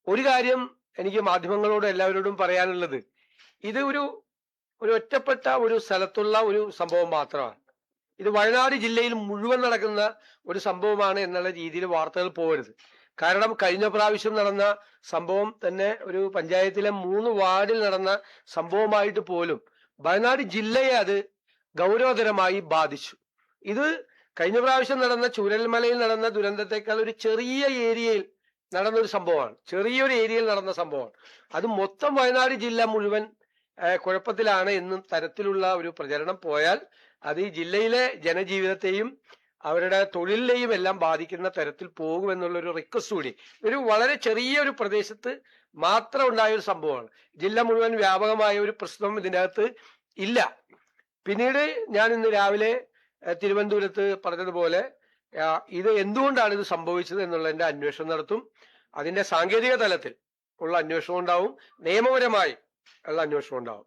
ഒരു കാര്യം എനിക്ക് മാധ്യമങ്ങളോട് എല്ലാവരോടും പറയാനുള്ളത്, ഇത് ഒരു ഒറ്റപ്പെട്ട ഒരു സ്ഥലത്തുള്ള ഒരു സംഭവം മാത്രമാണ്. ഇത് വയനാട് ജില്ലയിൽ മുഴുവൻ നടക്കുന്ന ഒരു സംഭവമാണ് എന്നുള്ള രീതിയിൽ വാർത്തകൾ പോകരുത്. കാരണം കഴിഞ്ഞ പ്രാവശ്യം നടന്ന സംഭവം തന്നെ ഒരു പഞ്ചായത്തിലെ 3 വാർഡിൽ നടന്ന സംഭവമായിട്ട് പോലും വയനാട് ജില്ലയെ അത് ഗൗരവതരമായി ബാധിച്ചു. ഇത് കഴിഞ്ഞ പ്രാവശ്യം നടന്ന ചൂരൽമലയിൽ നടന്ന ദുരന്തത്തെക്കാൾ ഒരു ചെറിയ ഏരിയയിൽ നടന്ന ഒരു സംഭവമാണ്, ചെറിയൊരു ഏരിയയിൽ നടന്ന സംഭവമാണ്. അത് മൊത്തം വയനാട് ജില്ല മുഴുവൻ കുഴപ്പത്തിലാണ് എന്നും തരത്തിലുള്ള ഒരു പ്രചരണം പോയാൽ അത് ഈ ജില്ലയിലെ ജനജീവിതത്തെയും അവരുടെ തൊഴിലിനെയും എല്ലാം ബാധിക്കുന്ന തരത്തിൽ പോകുമെന്നുള്ള ഒരു റിക്വസ്റ്റ് കൂടി. ഒരു വളരെ ചെറിയ ഒരു പ്രദേശത്ത് മാത്രം ഉണ്ടായ ഒരു സംഭവമാണ്. ജില്ല മുഴുവൻ വ്യാപകമായ ഒരു പ്രശ്നം ഇതിൻ്റെ അകത്ത് ഇല്ല. പിന്നീട് ഞാൻ ഇന്ന് രാവിലെ തിരുവനന്തപുരത്ത് പറഞ്ഞതുപോലെ ഇത് എന്തുകൊണ്ടാണ് ഇത് സംഭവിച്ചത് എന്നുള്ളതിന്റെ അന്വേഷണം നടത്തും. അതിന്റെ സാങ്കേതിക തലത്തിൽ ഉള്ള അന്വേഷണം ഉണ്ടാവും, നിയമപരമായി ഉള്ള അന്വേഷണം ഉണ്ടാവും.